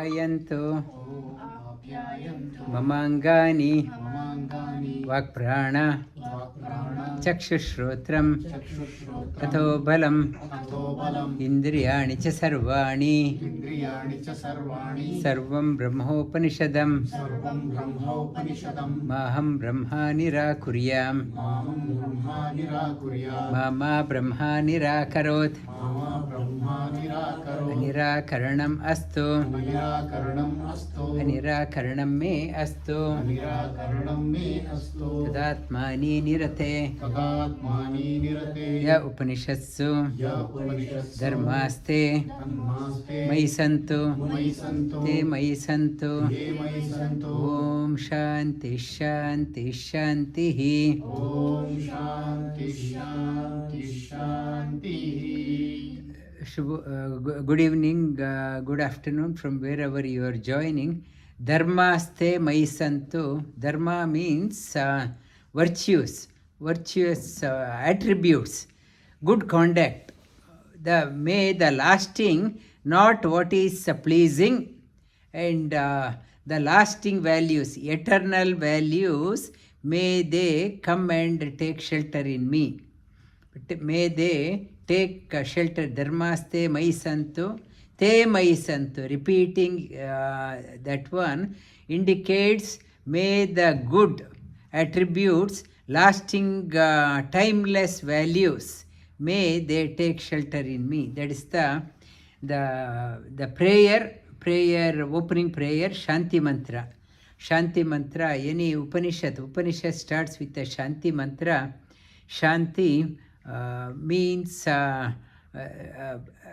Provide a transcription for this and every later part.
आप्यायन्तु ममाङ्गानि वाक्प्राण चक्षुश्रोत्रं ततो बलम् इन्द्रियाणि च सर्वाणि सर्वं ब्रह्मोपनिषदं माहं ब्रह्मा निराकुर्याम् मा ब्रह्मा निराकरोत् निराकरणम् अस्तु निराकरणं मे अस्तु तदात्मानि निरते य उपनिषत्सु धर्मास्ते मयि सन्तु ते मयि सन्तु ॐ शान्ति शान्ति शान्तिः Good evening, good afternoon from wherever you are joining. Dharmaste mayi santu. Dharma means virtues attributes, good conduct. May the lasting, not what is pleasing, and the lasting values, eternal values, may they come and take shelter in me. May they take shelter. Dharmaste mayi santu, te mayi santu. Repeating that one indicates may the good attributes, lasting, timeless values, may they take shelter in me. That is the prayer, opening prayer, Shanti mantra. Shanti mantra, any Upanishad starts with a Shanti mantra. Shanti means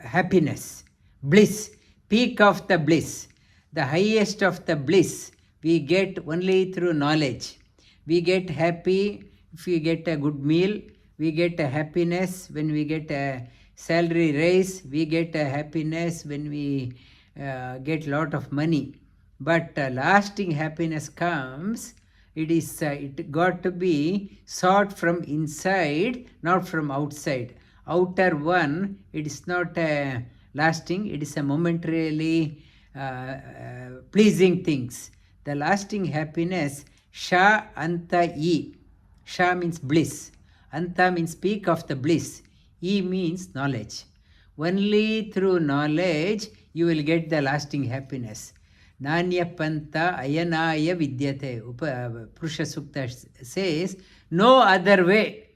happiness, bliss, peak of the bliss, the highest of the bliss we get only through knowledge. We get happy if we get a good meal, we get a happiness when we get a salary raise, we get a happiness when we get lot of money. But lasting happiness comes, it got to be sought from inside, not from outside. Outer one, it is not lasting, it is a momentarily pleasing things. The lasting happiness, Sha Anta E. Sha means bliss. Anta means peak of the bliss. E means knowledge. Only through knowledge you will get the lasting happiness. Nanya Panta Ayanaya Vidyate. Purusha Sukta says, no other way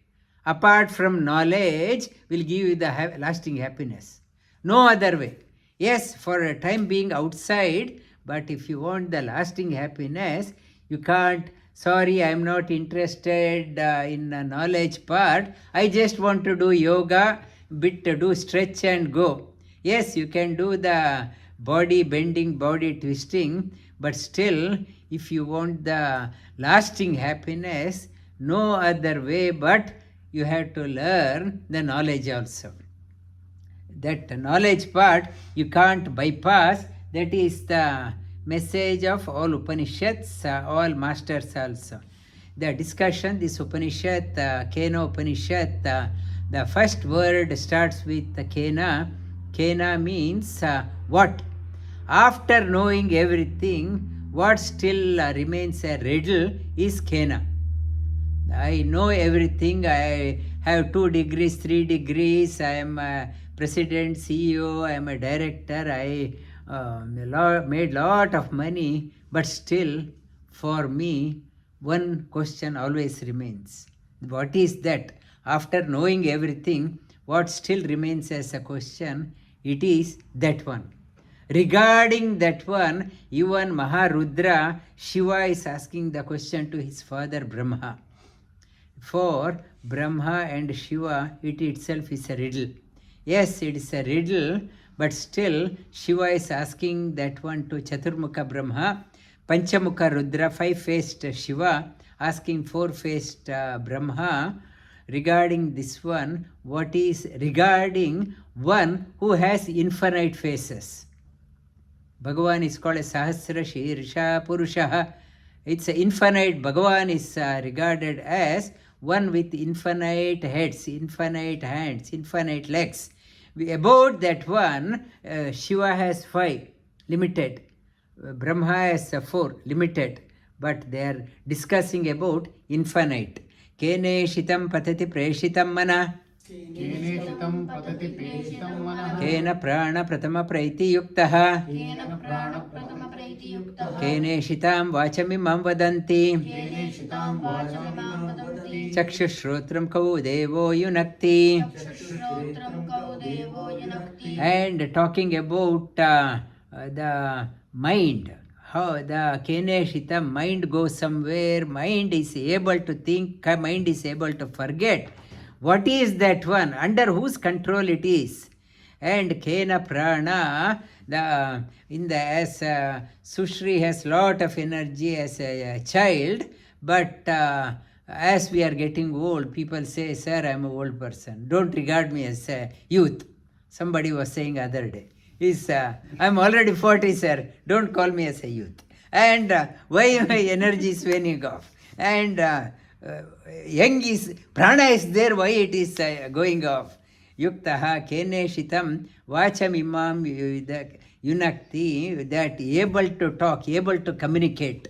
apart from knowledge will give you the lasting happiness. No other way. Yes, for a time being outside, but if you want the lasting happiness, you can't. Sorry, I am not interested in the knowledge part. I just want to do yoga, do stretch and go. Yes, you can do the body bending, body twisting, but still, if you want the lasting happiness, no other way but you have to learn the knowledge also. That knowledge part you can't bypass. That is the message of all Upanishads, all masters also. The discussion, this Upanishad, Kena Upanishad, the first word starts with Kena. Kena means what? After knowing everything, what still remains a riddle is Kena. I know everything, I have 2 degrees, 3 degrees, I am a president, CEO, I am a director, I made lot of money, but still for me one question always remains. What is that? After knowing everything, what still remains as a question? It is that one. Regarding that one, even Maharudra, Shiva is asking the question to his father Brahma. For Brahma and Shiva, it itself is a riddle. Yes, it is a riddle, but still Shiva is asking that one to Chaturmukha Brahma, Panchamukha Rudra, 5-faced Shiva, asking 4-faced Brahma, regarding this one, what is regarding one who has infinite faces. Bhagavan is called a Sahasra Shirsha Purusha. It's infinite. Bhagavan is regarded as one with infinite heads, infinite hands, infinite legs. About that one, Shiva has 5, limited. Brahma has 4, limited, but they are discussing about infinite. Kene shitam patati preshitam mana. केनेषितं पतति प्रेषितं मनः Kena prana pratama praiti yuktaha. केन प्राणप्रथमप्रैतियुक्तः Kene shitam vachamimam vadanti. केनेषितां वाचामिमां वदन्ति Chakshushrotram kau devo yunakti. चक्षुश्रोत्रं कौ देवो युनक्ति And talking about the mind, how the Keneshitam mind goes somewhere, mind is able to think, mind is able to forget. What is that one? Under whose control it is? And Kena Prana, as Sushri has lot of energy as a child, but as we are getting old, people say, sir, I am an old person. Don't regard me as a youth. Somebody was saying other day, I'm already 40, sir. Don't call me as a youth. And why my energy is waning off? And young is, prana is there, why it is going off? Yuktaha kene shitam vacham imam yunakti, that able to talk, able to communicate.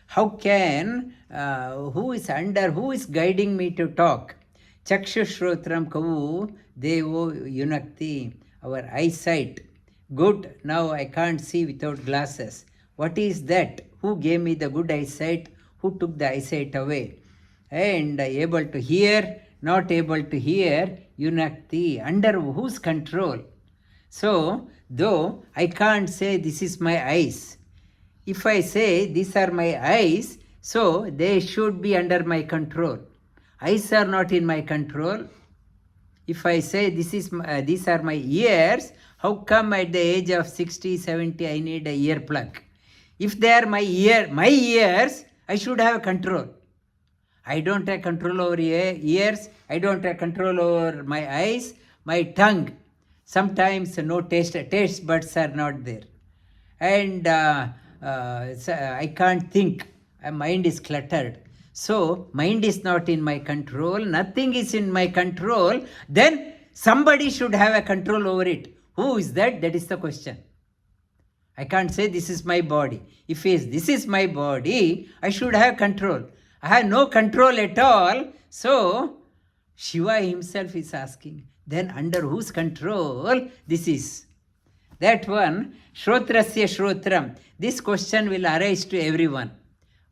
How can, who is guiding me to talk? Chakshushrotram kavu devo yunakti, our eyesight. Good, now I can't see without glasses. What is that? Who gave me the good eyesight? Who took the eyesight away? And able to hear, not able to hear, yunakti, under whose control? So, though I can't say this is my eyes, if I say these are my eyes, so they should be under my control. Eyes are not in my control. If I say these are my ears, how come at the age of 60, 70 I need a ear plug? If they are my ears, I should have control. I don't have control over ears, I don't have control over my eyes, my tongue. Sometimes no taste buds are not there. And so I can't think. My mind is cluttered. So, mind is not in my control, nothing is in my control, then somebody should have a control over it. Who is that? That is the question. I can't say this is my body. If this is my body, I should have control. I have no control at all. So, Shiva himself is asking, then under whose control this is? That one, Shrotrasya Shrotram. This question will arise to everyone.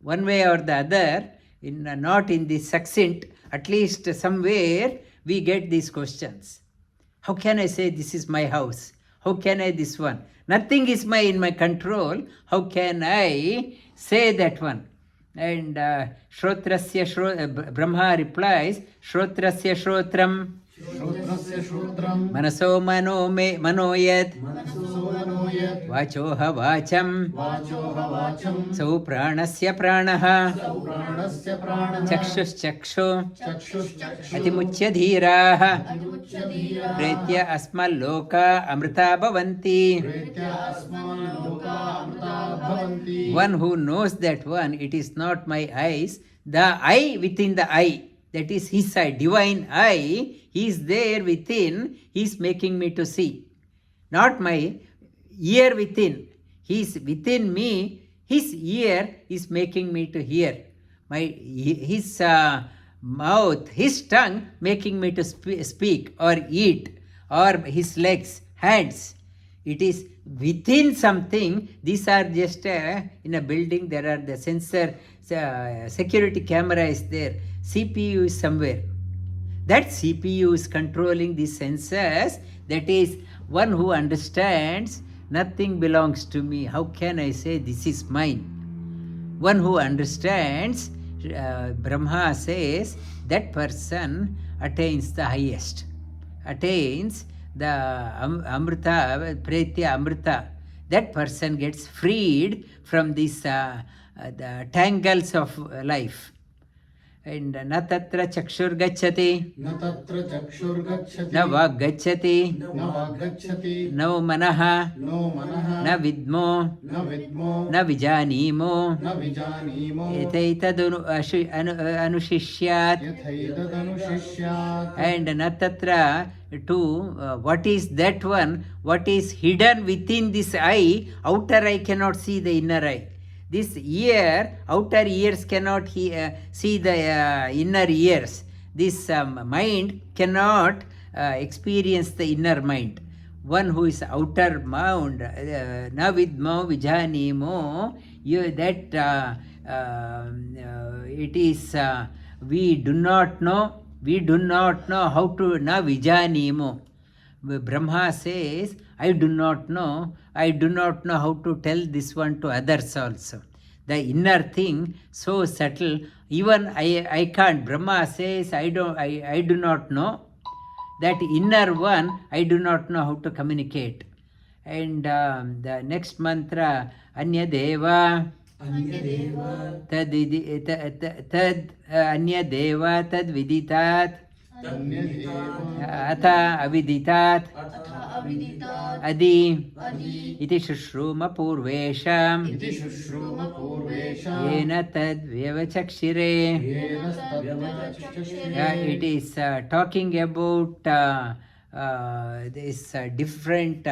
One way or the other, not in this succinct, at least somewhere we get these questions. How can I say this is my house? How can I this one? Nothing is in my control. How can I say that one? And Brahma replies, Shrotrasya Shrotram. श्रोत्रस्य श्रोत्रं Manaso manoyat. मनसो मनोयत् Vachoha vacham. वाचोह वाचं Sau pranasya pranaha. प्राणस्य प्राणः Chakshush चक्षुश्चक्षु Atimuchya dhiraha. अतिमुच्यधीरः Pretya asmalloka amrita bhavanti. प्रेत्य अस्मान् लोका अमृता भवन्ति One who knows that one, it is not my eyes. The eye within the eye, that is his eye, divine eye, he is there within, he is making me to see. Not my ear within. He is within me, his ear is making me to hear. His mouth, his tongue making me to speak or eat, or his legs, hands. It is within something. These are just in a building, there are the sensor, security camera is there, CPU is somewhere. That CPU is controlling the sensors. That is one who understands nothing belongs to me. How can I say this is mine? One who understands, Brahma says, that person attains the highest, attains the Amrita, Pretya Amrita. That person gets freed from these the tangles of life. And na tatra chakshur gacchati, न तत्र चक्षुर्गच्छति na vag gacchati, न वाग्गच्छति no manaha, no मनः na vidmo, न विद्मो na vijanimo, न विजानीमो यथैतदनु अनुशिष्यात्. यथैतदनुशिष्यात् And na tatra to what is that one, what is hidden within this eye, outer eye cannot see the inner eye. This ear, outer ears cannot see the inner ears. This mind cannot experience the inner mind. One who is outer mind, na vidmo vijanimo, that it is, we do not know how to, na vijanimo. Brahma says, I do not know how to tell this one to others also. The inner thing so subtle, even I can't. Brahma says, I do not know. That inner one, I do not know how to communicate. And the next mantra, Anyadeva tad Anyadeva tad viditat atha aviditat adi iti shushruma purvesham इति शुश्रूम पूर्वेषाम् yena tad vyavachakshire. Yen तद्व्यवचक्षुषे It is talking about this different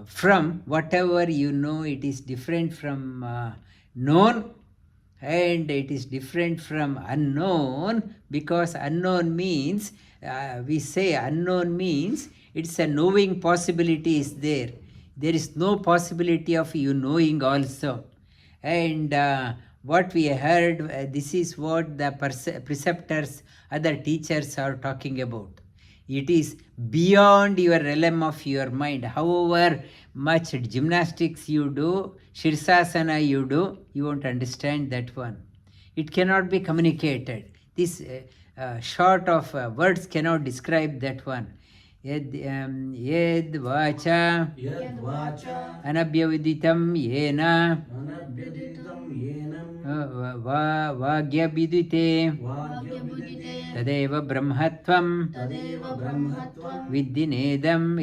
from whatever you know, it is different from known, and it is different from unknown, because unknown means, we say unknown means it's a knowing possibility is there. There is no possibility of you knowing also. And what we heard, this is what the preceptors, other teachers are talking about. It is beyond your realm of your mind. However much gymnastics you do, Shirsasana you do, you won't understand that one. It cannot be communicated. This short of words cannot describe that one. Yed vacha यद्वाचा anabhyaviditam yena अनभ्युदितं yen Vagyabhidite वाक्यविदिते Tadeva Brahmatvam तदेव ब्रह्मत्वं Viddinedam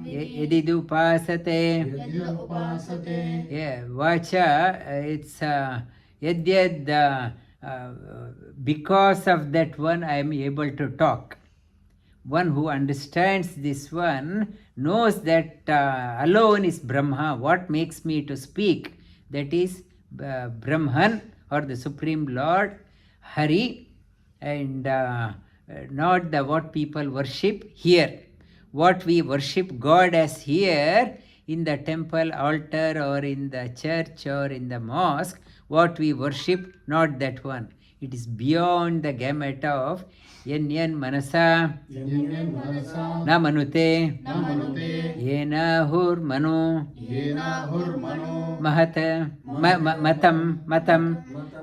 Yedidupasate. यदि उपासते Yeah, Vacha, it's Yadyad, because of that one I am able to talk. One who understands this one knows that alone is Brahma. What makes me to speak? That is Brahman, or the Supreme Lord, Hari, and not the what people worship here. What we worship God as here in the temple altar or in the church or in the mosque, what we worship, not that one. It is beyond the gamut of Yan Manasa यन्यन् Mansa Na Manute न मनुते Yena Hur Manu येनाहुर्मनो Matam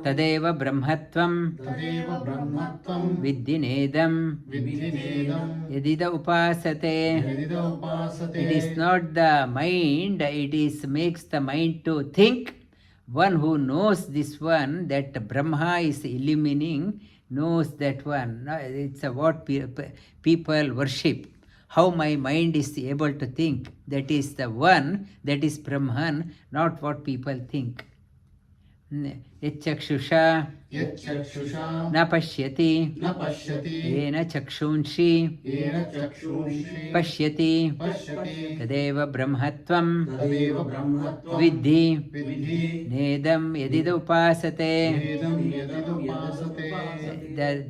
Tadeva Brahmatvam तदेव ब्रह्मत्वं Viddinedam विद्धिनेदं Yadida Upasate. यदिद उपासते It is not the mind, it is makes the mind to think. One who knows this one, that Brahma is illumining, knows that one. It's what people worship. How my mind is able to think. That is the one, that is Brahman, not what people think. Yachakshusha यच्चक्षुषा na pashyati न पश्यति yena chakshunshi येन चक्षुंषि pashyati पश्यति tadeva brahmatvam तदेव ब्रह्मत्वं vidhi विद्धि nedam yadida upasate. वेदं यदिदुपासते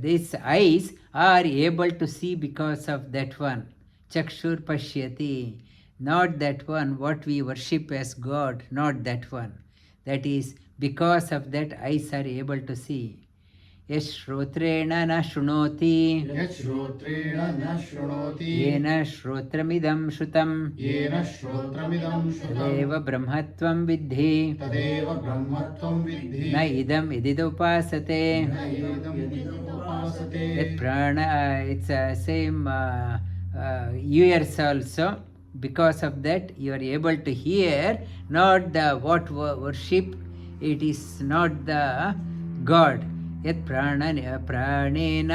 These eyes are able to see because of that one. Chakshur pashyati. Not that one, what we worship as God, not that one. That is, because of that, eyes are able to see. Yashrotrena na shrunoti. यच्छ्रोत्रेण न शृणोति Yena shrotramidam shrutam. येन श्रोत्रमिदं श्रुतं Tadeva brahmatvam vidhi. तदेव ब्रह्मत्वं विद्धि Na idam idida upasate. न एदं यदिदुपासते That prana, it's same ears also. Because of that, you are able to hear not the what worship. It is not the God. ಯತ್ ಪ್ರಾಣೇನ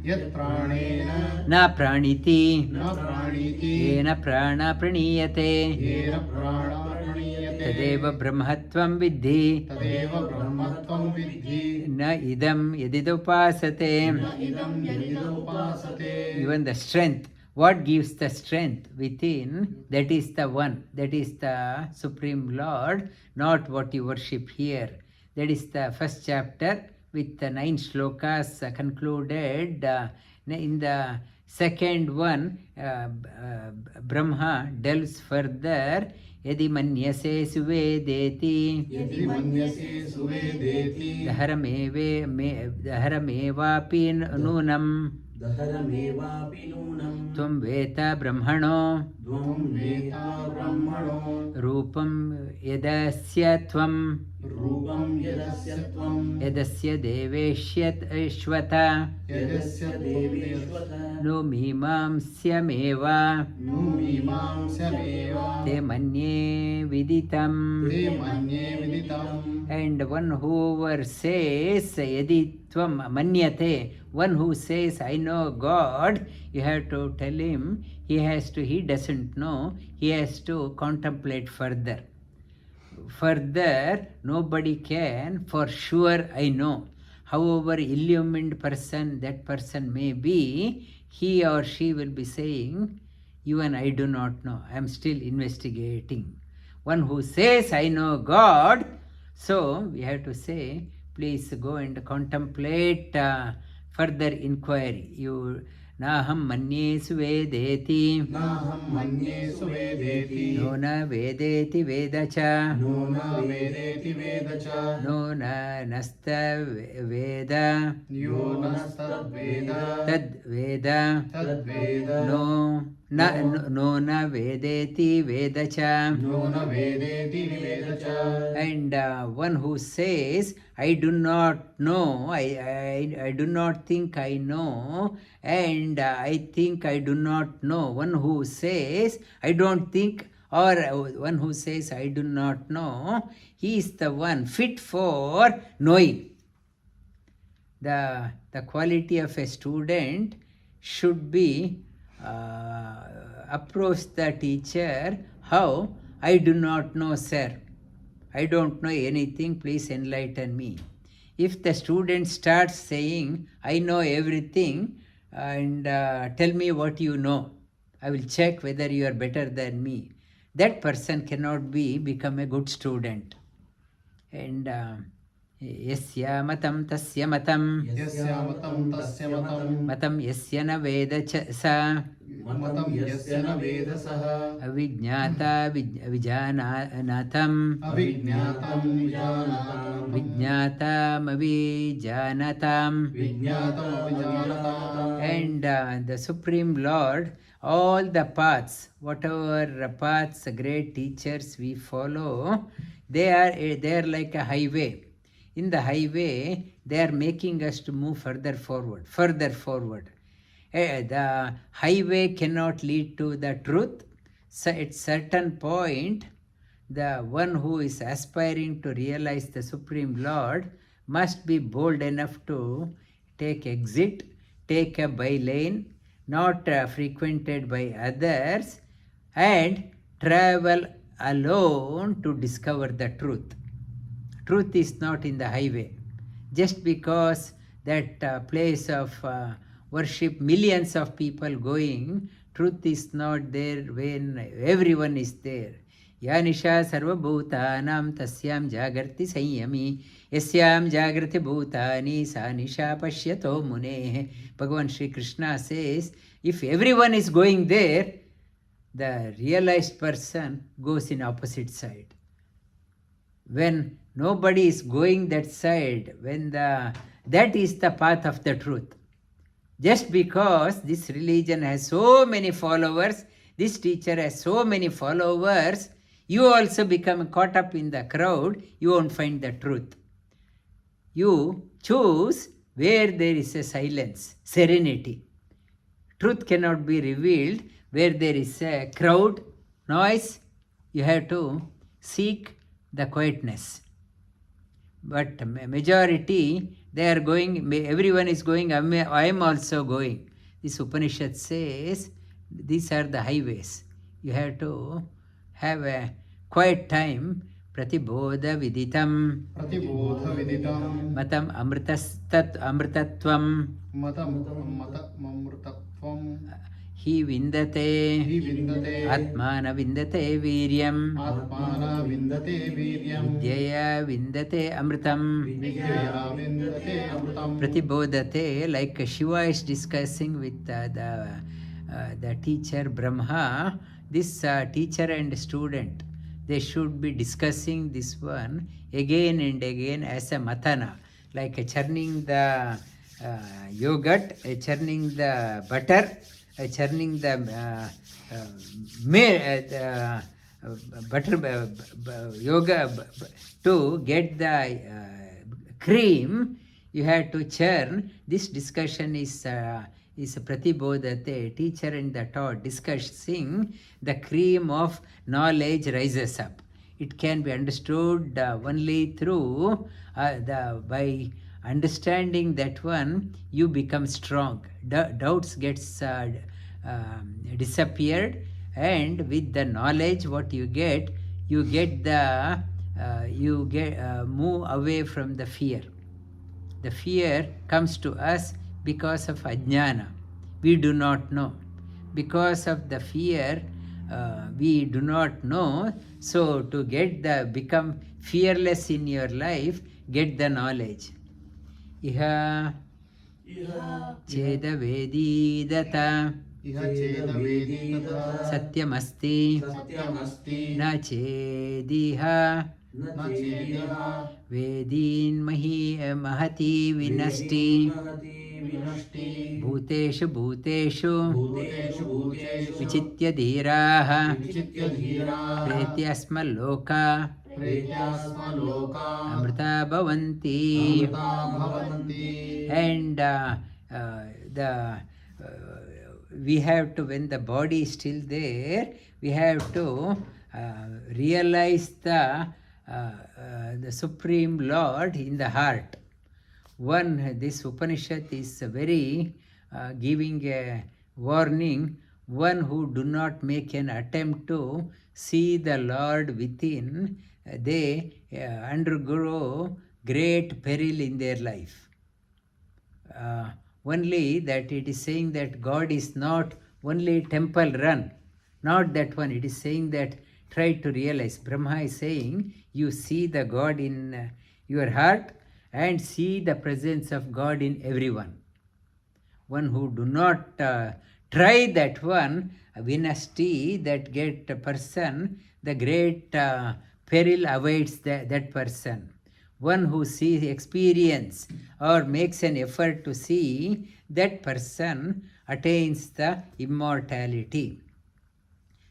ಯತ್ ಪ್ರಾಣೇನ ನ ಪ್ರಾಣಿತಿ ನ ಪ್ರಾಣೀತಿ ಯೇನ ಪ್ರಾಣ ಪ್ರಣೀಯತೆ ಯೇನ ಪ್ರಾಣ ಪ್ರಣೀಯತೆ ತದೇವ ಬ್ರಹ್ಮತ್ವಂ ವಿದ್ಧಿ ತದೇವ ಬ್ರಹ್ಮತ್ವಂ ವಿದ್ಧಿ ನ ಇದಂ ಯದಿದುಪಾಸತೆ. ನ ಇದಂ ಯದಿದುಪಾಸತೆ. Even the strength, what gives the strength within, that is the one, that is the Supreme Lord, not what you worship here. That is the first chapter with the 9 shlokas concluded. In the second one, Brahma delves further. Yadi manyase suvedeti ಯದಿ ಮನ್ಯಸೆ ಸುವೇದೇತಿ daharameva nunam ದಹರಮೇವಾಪಿ ನೂನಂ tvam veta brahmano ತ್ವಂ ವೇದ ಬ್ರಹ್ಮಣೋ ರೂಪಂ ಯದಸ್ಯ ತ್ವಂ ರೂಪಂ ಯದಸ್ಯ ತ್ವಂ ಯದಸ್ಯ ದೇವೇಶ್ವತ ಯದಸ್ಯ ದೇವೇಶ್ವತ ನು ಮೀಮಾಂಸ್ಯಮೇವ ನು ಮೀಮಾಂಸಮೇವ te manye viditam. ತೇ ಮನ್ಯೇ ವಿದಿತಂ. And one whoever says yadi tvam manyate, one who says I know God, you have to tell him he doesn't know, he has to contemplate further. Further, nobody can for sure I know. However illumined person that person may be, he or she will be saying, even I do not know, I am still investigating. One who says I know God, so we have to say, please go and contemplate further inquiry. You naham manye suvedeti ನಾಹಂ ಮನ್ಯೇ ಸುವೇದೇತಿ no na vedeti vedacha ನೋ ನ ವೇದೇತಿ ವೇದ ಚ no na nasta veda ಯೋ ನಸ್ತದ್ವೇದ tad veda ತದ್ವೇದ no na vedeti vedacha. ಯೋ ನ ವೇದೇತಿ ವೇದ ಚ. And one who says I do not know, I do not think I know, and I think I do not know. One who says I don't think, or one who says I do not know, he is the one fit for knowing. The quality of a student should be approach the teacher, how I do not know, sir. I don't know anything, please enlighten me. If the student starts saying, I know everything, and tell me what you know, I will check whether you are better than me, that person cannot become a good student. And yasya matam tasya matam ಯಸ್ಯ ಮತಂ ತಸ್ಯ ಮತಂ matam yasya na veda sa ಮತಂ ಯಸ್ಯ ನ ವೇದ ಸಹ avignata vijanatam ಅವಿಜ್ಞಾತಂ ವಿಜಾನಾತಾಂ Vijnatamavijaanatam. ವಿಜ್ಞಾತಂ ಅವಿಜಾನತಾಂ. And the Supreme Lord, all the paths, whatever paths great teachers we follow, they are like a highway. In the highway, they are making us to move further forward. The highway cannot lead to the truth. So at certain point, the one who is aspiring to realize the Supreme Lord must be bold enough to take exit, take a bylane, not frequented by others, and travel alone to discover the truth. Truth is not in the highway. Just because that place of worship, millions of people going, truth is not there when everyone is there. Ya nisha sarvabhutanam tasyam jagrati sanyami yasyam jagrati bhutani sa nisha pashyato munehe. Bhagavan Shri Krishna says, if everyone is going there, the realized person goes in opposite side. When nobody is going that side, that is the path of the truth. Just because this religion has so many followers, this teacher has so many followers, you also become caught up in the crowd, you won't find the truth. You choose where there is a silence, serenity. Truth cannot be revealed where there is a crowd, noise. You have to seek the quietness. But majority They are going, everyone is going, I am also going. This Upanishad says these are the highways. You have to have a quiet time. Pratibodha viditam प्रतिबोधविदितं matam amritatvam मतममृतत्वं hi vindate हि विन्दते atmana vindate viryam आत्माना विन्दते वीर्यं vidyaya vindate amritam. विद्यया विन्दते अमृतं Pratibodhate, like Shiva is discussing with the teacher Brahma, this teacher and student, they should be discussing this one again and again as a matana, like churning the yogurt, churning the butter, churning the butter yoga to get the cream. You have to churn. This discussion is Pratibodhate, teacher and the taught discussing the cream of knowledge rises up. It can be understood only through by understanding that one, you become strong. Doubts gets disappeared, and with the knowledge what you get the move away from the fear. The fear comes to us because of ajnana. We do not know. Because of the fear, we do not know. So to become fearless in your life, get the knowledge. Iha cheda vedidata इह चेदवेदीतता satyamasti सत्यमस्ति na chediha न चेदिह vedin mahati vinasti विनष्टि bhuteshu भूतेषु भूतेषु vichitya dhiraha विचित्य धीराः pretyasmaloka प्रेत्यास्मलोका amrita bhavanti. Amrita भवन्ति And we have to, when the body is still there, we have to realize the Supreme Lord in the heart. This Upanishad is very giving a warning. One who do not make an attempt to see the Lord within, they undergo great peril in their life. Only that it is saying that God is not only temple run, not that one. It is saying that try to realize. Brahma is saying you see the God in your heart and see the presence of God in everyone. One who do not try that one, vinasti, that get a person, the great peril awaits that person. One who sees experience or makes an effort to see, that person attains the immortality.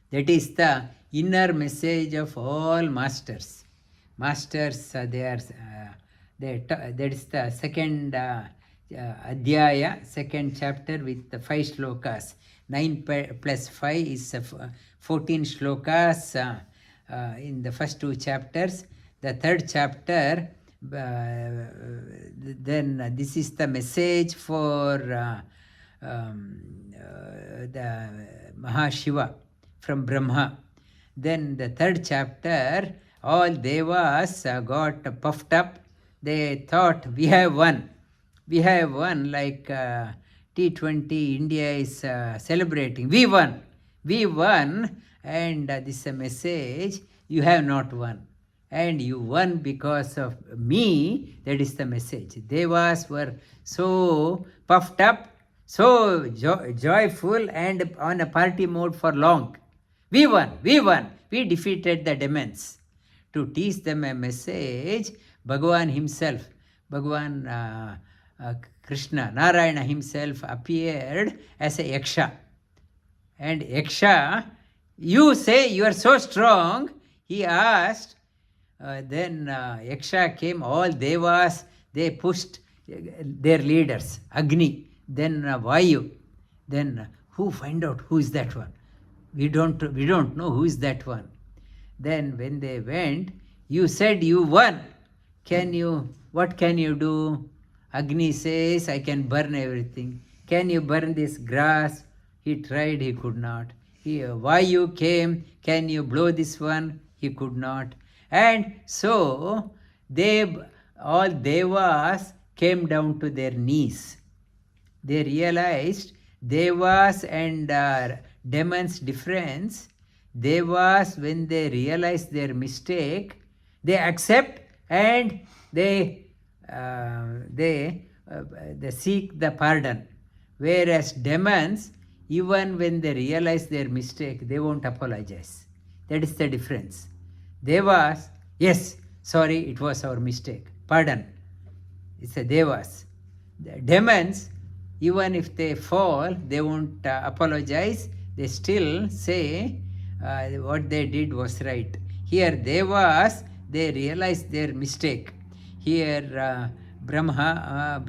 That is the inner message of all masters. Masters, that is the second adhyaya, second chapter with the 5 shlokas. 9 plus 5 is 14 shlokas in the first 2 chapters. The third chapter, then this is the message for the Mahashiva from Brahma. Then the third chapter, all devas got puffed up. They thought, we have won. We have won, like T20, India is celebrating. We won. We won, and this is a message, you have not won. And you won because of me, that is the message. Devas were so puffed up, so joyful, and on a party mode for long. We won, we defeated the demons. To teach them a message, Bhagavan himself, Bhagavan Krishna, Narayana himself appeared as a Yaksha. And Yaksha, you say you are so strong, he asked. Then Yaksha came, all devas, they pushed their leaders, Agni, then Vayu. Then who find out who is that one? We don't know who is that one. Then when they went, you said you won. What can you do? Agni says, I can burn everything. Can you burn this grass? He tried, he could not. Vayu came, can you blow this one? He could not. And so all devas came down to their knees. They realized devas and demons difference. Devas, when they realize their mistake, they accept and they seek the pardon. Whereas demons, even when they realize their mistake, they won't apologize. That is the difference. Devas, yes, sorry, it was our mistake. Pardon. It's a devas. The demons, even if they fall, they won't apologize. They still say what they did was right. Here, devas, they realize their mistake. Here, Brahma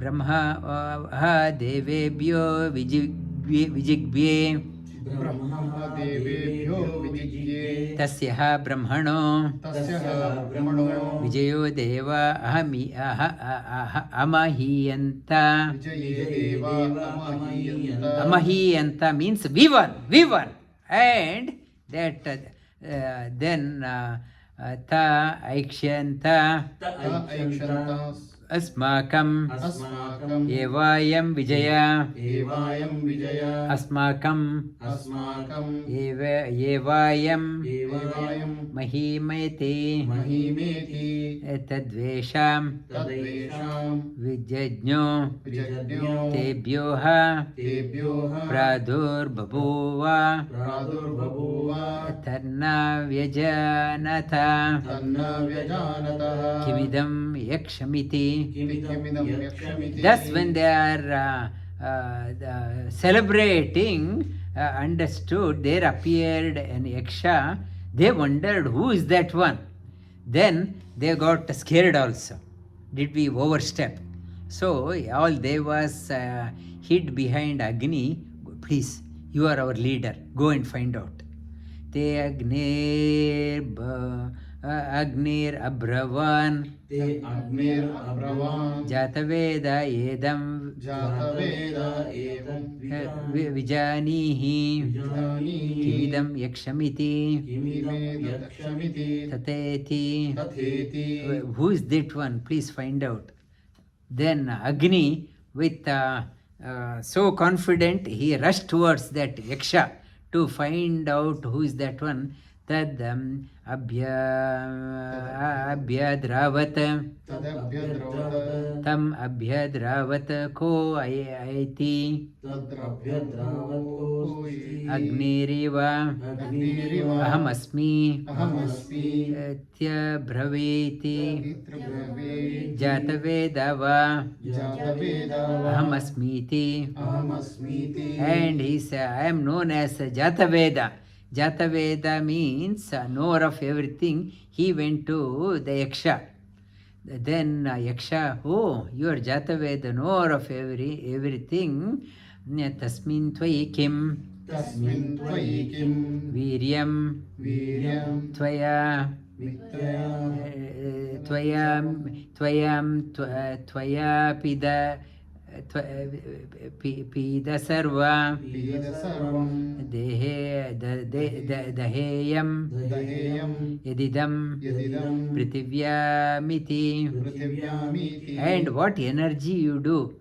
devebhyo vijigbye ब्रह्मदेवेभ्यो विजिज्ञे तस्यः ब्रह्मणो तस्यः ब्रह्मणो विजयो देव अमहीयन्त. विजये देवा अमहीयन्त. Amahiyanta means we won. And that then ta aikshanta ऐक्षन्त asmakam अस्माकम् evayam vijaya एवायं विजय asmakam अस्माकम् evayam एवायं mahimeti महीमेति tadvesham तद्वेषां vijajño विजज्ञो tebhyoha तेभ्योः pradurbabuva प्रादुर्बभूव तन्ना व्यजानता तन्न व्यजानतः किमिदं यक्षमिति. किमिदं यक्षमिति. Thus, when they are celebrating, understood, there appeared an yaksha. They wondered, who is that one? Then they got scared also. Did we overstep? So all devas hid behind Agni. Please, you are our leader. Go and find out. Te Agnir Abravan ते अग्निरब्रवान् Jataveda Edam जातवेद एवं Vijanihi जानीहि Kimidam Yakshamiti किमिदक्षमिति Tateti. तथेति. Who is that one? Please find out. Then Agni, with so confident, he rushed towards that Yaksha to find out who is that one. Tad abhyadravat तदभ्यद्रवत् tam abhyadravat ko aiti तद्रभ्यद्रावत् agniriva अग्निरिव ahamasmi अहमस्मि tyabhraveti इत्यब्रवीत् jatavedava Jataveda ahamasmiti. अहमस्मीति. And he said, I am known as Jataveda. Jataveda means knower of everything. He went to the Yaksha. Then Yaksha, oh, you are Jataveda, knower of everything. Tasmin tvai kim तस्मिन् त्वयि किं viryam वीर्यं tvaya वित्तया tvaya pida sarva पीद सर्वं दहेयं दहेयं यदिदं यदिदं पृथिव्यामिति. पृथिव्यामीति. And what energy you do,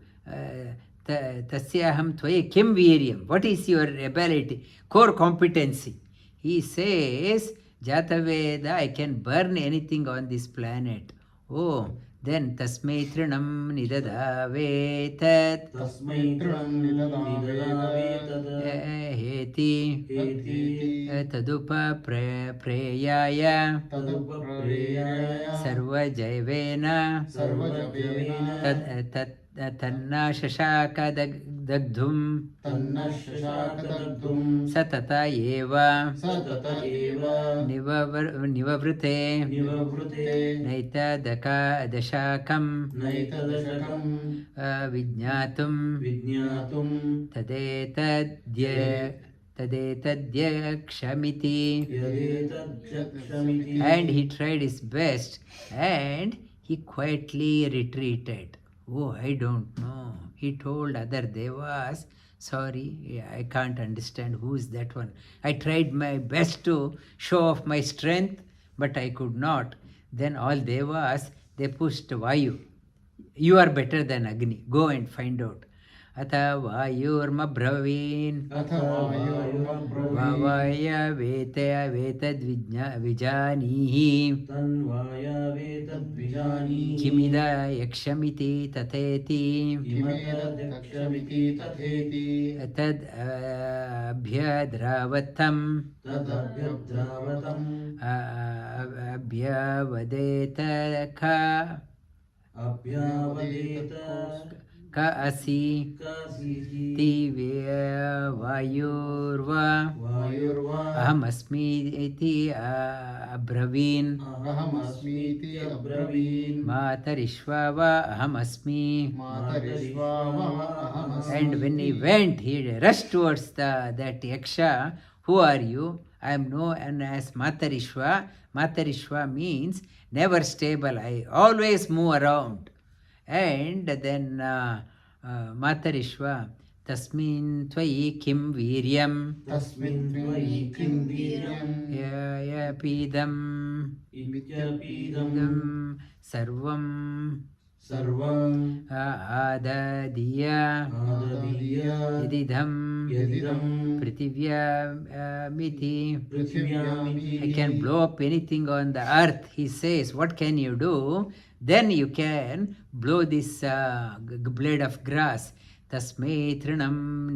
tasyaham tvaya kim viryam. What is your ability, core competency? He says, Jataveda, I can burn anything on this planet. Oh, then tasmai trinam nidadavetat तस्मै तृणं निददावेतद् heti हेति tadupa preyaya तदुपप्रेयाय sarvajayvena सर्वजवेन tanna shashaka dagdhum तन्न शशाकदग्धुं satata eva स तत एव nivavrute निववृते naita dashakam नैतदशकं vijñatum विज्ञातुं tadetadyakshmiti. यदेतज्जक्षमिति. And he tried his best and he quietly retreated. Oh, I don't know. He told other devas, sorry, I can't understand who is that one. I tried my best to show off my strength, but I could not. Then all devas, they pushed Vayu. You are better than Agni. Go and find out. Atha Vayurmabravain अथ वायुर्मब्रवीत् Vavaya Vetaya Vetadvijanihi तन्वायावेतद्विजानीहि Kimida Yakshamiti Tateti किमेतदक्षमिति तथेति Tad Abhyadravatam तदभ्यद्रावतम् Abhyavadetakha अभ्यावदेत Ka Asi कासीति Tivya Vayurva वायुर्वा Ahamasmi iti Abravin अहमस्मीति अब्रवीन् Matarishvava Ahamasmi. मातरिष्वामहमस्मि And when he went, he rushed towards that Yaksha. Who are you? I am known as Matarishva. Matarishva means never stable. I always move around. And then Matarishva, Tasmin Tvayi Kim Viryam तस्मिन् त्वयि किं वीर्यम् Yapidam इत्यपीदम् Sarvam सर्वम् Adadiya आददीय Yadidham यदिदम् Prithivya पृथिव्यामिति I can blow up anything on the earth. He says, what can you do? Then you can blow this blade of grass. Tasmai trinam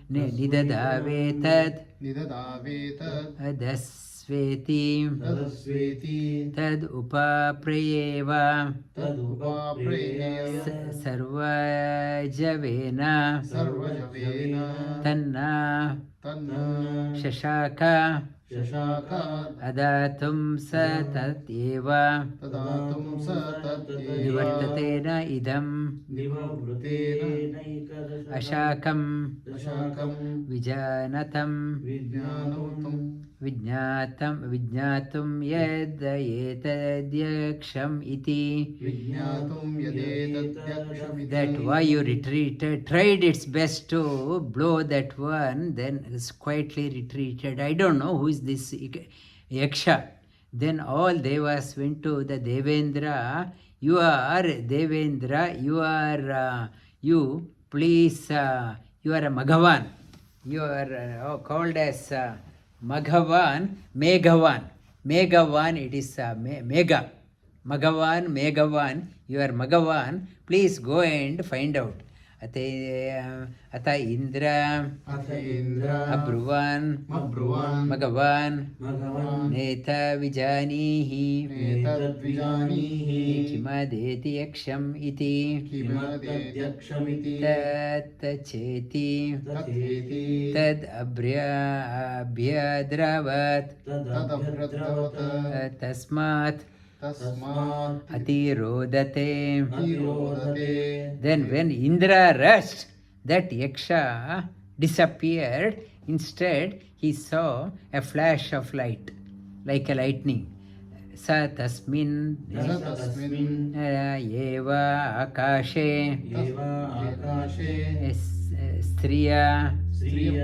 nidadavetad निददावेतद् adasveti तदस्वेति tad upaprayeva तदुपाप्रेय sarvajavena सर्वजवेन tanna तन्न shashaka शशाकात् adatum sa tatyeva तदातुं स तत् निवर्ततेन इदं निववृतेनैकदश अशाकं दशाकं विजानतं विज्ञातुं यद् एतद्यक्षम् इति. विज्ञातुं यदेतद्यक्षमिति That Vayu retreated, tried its best to blow that one, then is quietly retreated. I don't know who is this Yaksha. Then all devas went to the Devendra. You are Devendra, you please, you are a Maghavan. You are called as Maghavan, Meghavan. Meghavan, it is Mega. Maghavan, Meghavan, you are Maghavan, please go and find out. Ata Indra, अथ Indra Abruvan, मब्रुवान् Maghavan, मघवन् Neta Vijanihi, एतद्विजानीहि Kimadeti Yaksham iti, किमत्यक्षमिति Tat Cheti, तथेति Tad Abhyadravat, तदभ्रद्रवत् Tasmat तस्मात् Atirodate. तिरोदते Then when Indra rushed, that Yaksha disappeared. Instead, he saw a flash of light, like a lightning. Sa tasmin तस्मिन् eva akashe एव आकाशे striya श्रिय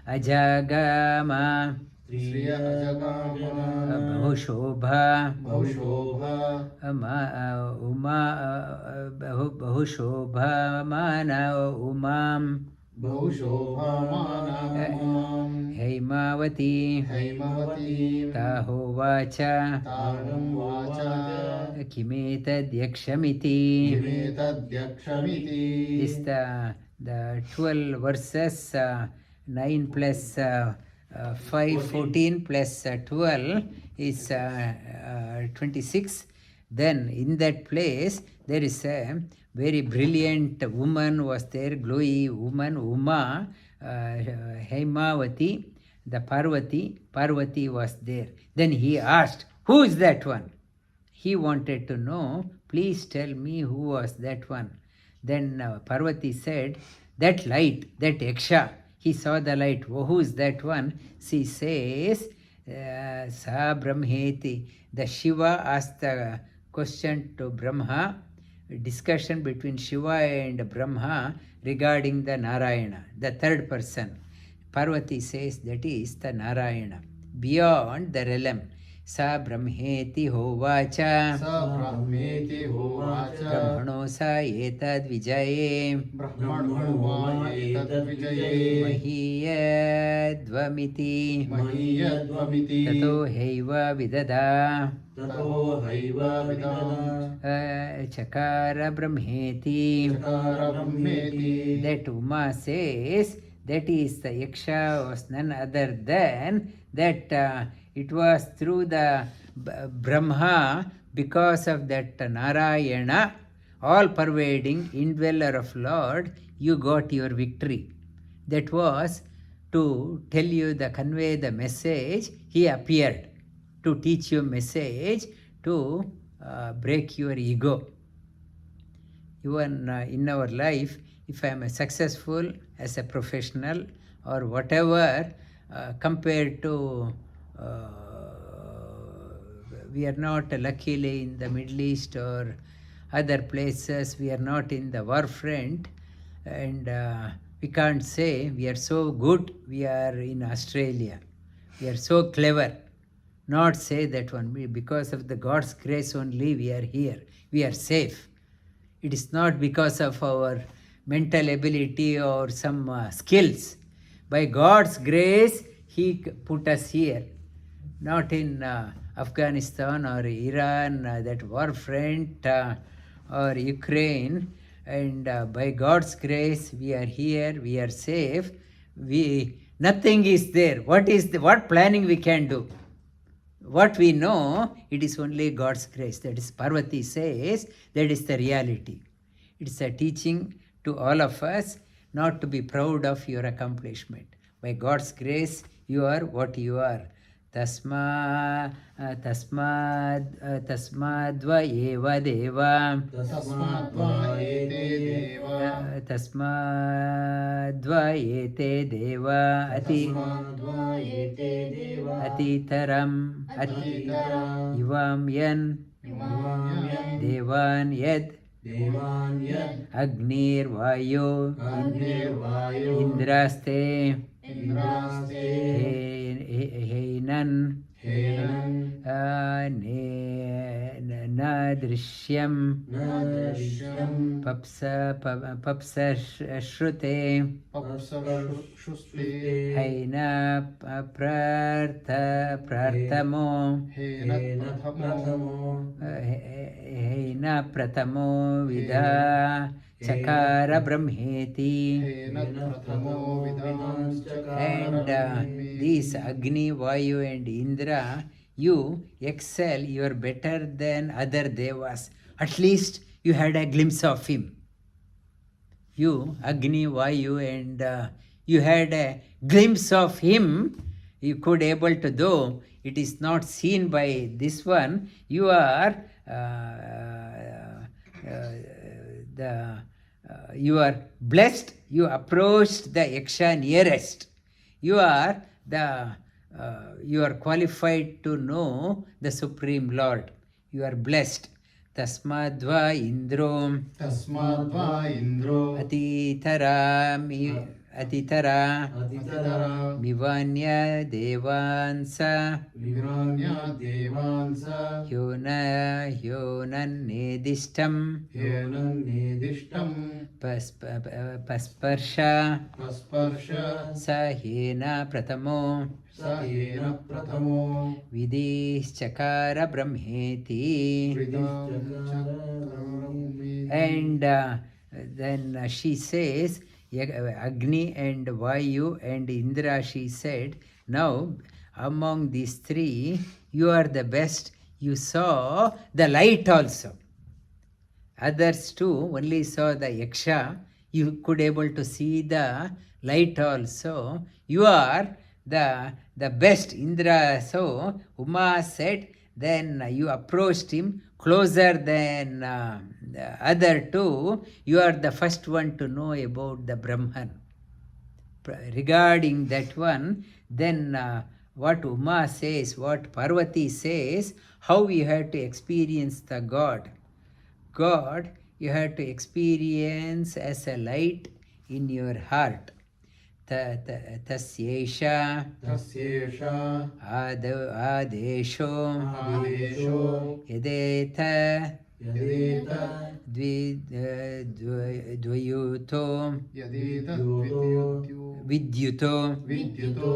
ajagama श्रिय अजगाम बहुशोभा बहुशोभा बहुशोभामान उमां बहुशोभामानाम् Haimavati हैमवतीं ताहोवाच तागं वाचा किमेतद्यक्षमिति. किमेतद्यक्षमिति This the 12 verses, 9 plus 5, 14 plus 12 is 26. Then in that place there is a very brilliant woman was there, glowy woman, Uma, Haimavati, the Parvati was there. Then he asked, who is that one? He wanted to know, please tell me who was that one. Then Parvati said, that light, that Yaksha, he saw the light. Oh, who is that one? She says, Sa Brahmeti. The Shiva asked the question to Brahma, discussion between Shiva and Brahma regarding the Narayana, the third person. Parvati says that is the Narayana, beyond the realm. Sa Brahmeti hovacha. स ब्रह्मेति होवाच Brahmano sa etad vijaye. ब्रह्मणो वा एतद्विजये Mahiyadvamiti. महीयध्वमिति Tato heiva vidada. ततो have विददा Chakara Brahmeti. चकार ब्रह्मेति That Uma says that is the Yaksha was none other than that it was through the Brahma, because of that Narayana, all pervading indweller of Lord, you got your victory. That was to tell you convey the message. He appeared to teach you message, to break your ego. Even in our life, if I am successful as a professional or whatever, compared to we are not luckily in the Middle East or other places, we are not in the war front, and we can't say we are so good, we are in Australia, we are so clever. Not say that one, because of the God's grace only we are here, we are safe. It is not because of our mental ability or some skills. By God's grace, He put us here. Not in Afghanistan or Iran, that war front, or Ukraine. And by God's grace, we are here, we are safe. Nothing is there. What planning we can do? What we know, it is only God's grace. That is, Parvati says, that is the reality. It's a teaching to all of us not to be proud of your accomplishment. By God's grace, you are what you are. Tasmadva eva deva. तस्माद्वा एते देव Tasmadva ete deva तस्माद्वा एते देव atitaram अतीतरम् ivam yan इमाम्यन् devan yad देवान् यद् agnir vayu अग्निर्वायो indraste इन्द्रास्ते heinan हेनन् na drishyam न दृश्यम् papsa shrute पप्सुस्ते haina prarthamo हेन प्रथमो heina pratamo vida chakara brahmeti. हेन प्रथमो विदांश्चकार And these Agni, Vayu and Indra, you excel, you are better than other devas. At least you had a glimpse of him. You, Agni, Vayu, and you had a glimpse of him. You could able to, though it is not seen by this one, you are you are blessed. You approached the Yaksha nearest. You are qualified to know the Supreme Lord. You are blessed. Tasmadva Indro तस्माद्वा इन्द्रो Atitara अतितरा Mivanya Devansa विग्राण्या Devans Hyonan Nedishtam हेनन् नेदिष्टम् Pasparsha स्पर्श Sahena Pratamo स येन प्रथमो Vidishchakara Brahmeti. विदिश्चकारम् And then she says, Agni and Vayu and Indra, she said, now among these three, you are the best. You saw the light also. Others too only saw the Yaksha. You could able to see the light also. You are the best. Indra, so Uma said, then you approached him closer than the other two. You are the first one to know about the Brahman. Regarding that one, then what Uma says, what Parvati says, how you have to experience the God. God you have to experience as a light in your heart. Tasyesha तस्येषा adesho आदेशो yadeta यदेत dvayuto यदेतद्विद्युतो vidyuto, विद्युतो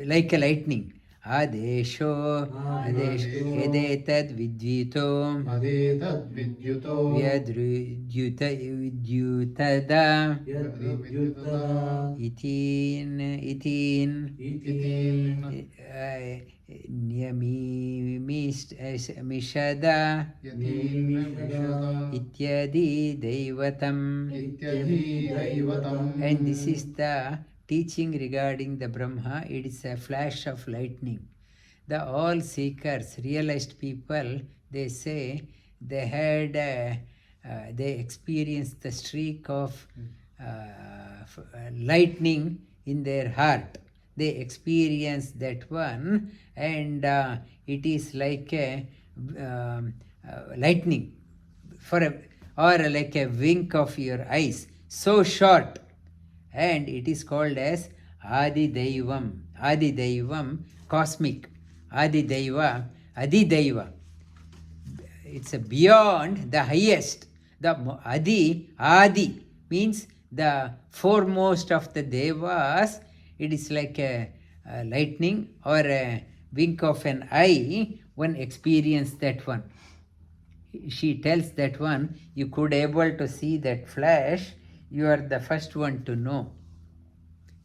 like a lightning. Adesho yadetad vidyuto अदेतद्विद्युतो vyadrudyutada यद्विद्युतदा itin इतीन् Niyamimishada यदीन्मिषदा ityadi daivatam. इत्यधिदैवतम् And this is the teaching regarding the Brahma. It is a flash of lightning. The all seekers, realized people, they say they had, they experienced the streak of lightning in their heart. They experienced that one, and it is like a lightning for a, or like a wink of your eyes, so short, and it is called as Adi Daivam. Adi Daivam, cosmic. Adi Daiva, Adi Daiva. It's a beyond the highest. The Adi means the foremost of the Devas. It is like a lightning or a wink of an eye. One experienced that one. She tells that one, you could able to see that flash, you are the first one to know.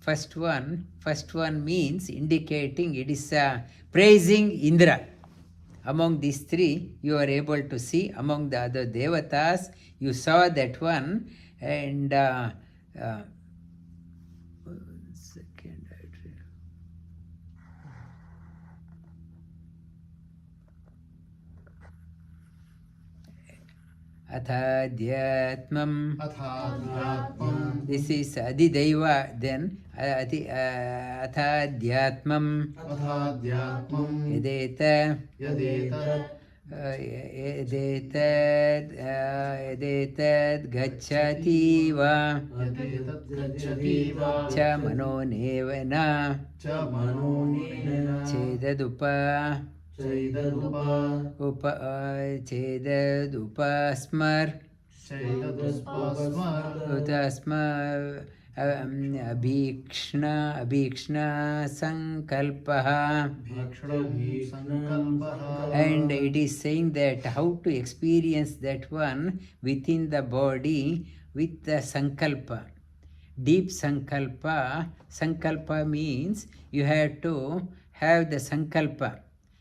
First one means indicating it is praising Indra. Among these three, you are able to see. Among the other devatas, you saw that one, and Athadhyatmam. अथाध्यात्मम् This is Adidaiva, then Athadhyatmam अथाध्यात्मम् Yadeta यदेतत् Yadetad Gacchati va यदेतत् गच्छति वा Cha Mano Nevana च मनोनेन Chedadupa Chedadupasmar Utasma Abhikshna Sankalpaha. And it is saying that how to experience that one within the body with the sankalpa. Deep sankalpa. Sankalpa means you have to have the sankalpa.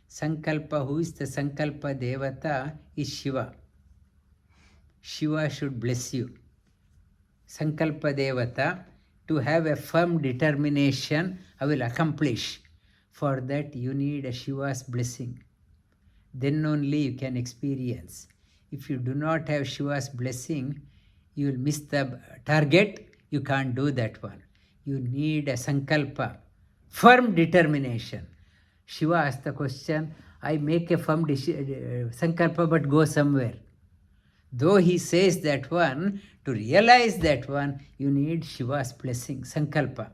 Sankalpa, who is the sankalpa devata, is Shiva. Shiva should bless you. Sankalpa devata, to have a firm determination, I will accomplish. For that you need a Shiva's blessing. Then only you can experience. If you do not have Shiva's blessing, you will miss the target. You can't do that one. You need a sankalpa, firm determination. Shiva asked the question, I make a firm sankalpa but go somewhere. Though he says that one, to realize that one, you need Shiva's blessing, sankalpa.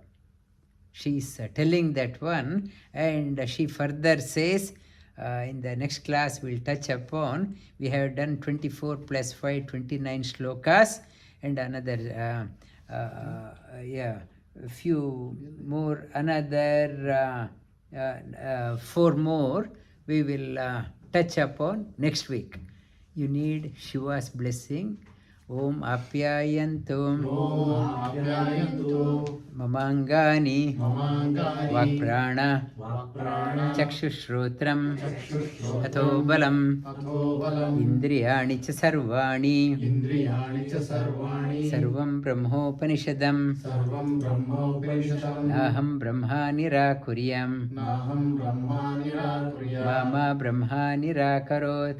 She is telling that one, and she further says, in the next class we'll touch upon, we have done 24 plus 5, 29 shlokas, and another, a few more, another 4 more we will touch upon next week. You need Shiva's blessing. Om Apyayantu Mamangani Vakprana Chakshushrotram Atho Balam Indriyani Cha Sarvani Sarvam Brahmopanishadam Naham Brahma Nirakuryam Mama Brahma Nirakarot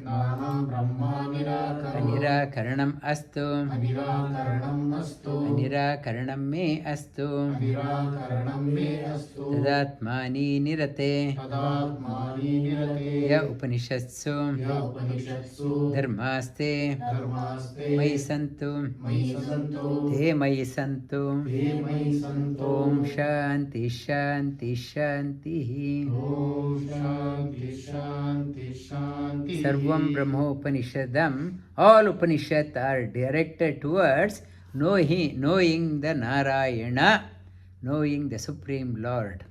Nirakaranam Ast अस्तु अनिराकरणम् अस्तु अनिराकरणं मे अस्तु अनिराकरणं मे अस्तु तदात्मानि निरते तदात्मानि निरते य उपनिषत्सु य उपनिषत्सु धर्मास्ते धर्मास्ते मयि सन्तु मयि सन्तु ते मयि सन्तु ते मयि सन्तु ॐ शान्ति शान्ति शान्तिः ॐ शान्ति शान्ति शान्तिः सर्वं ब्रह्मोपनिषदम् all Upanishads are directed towards knowing the Narayana, knowing the Supreme Lord.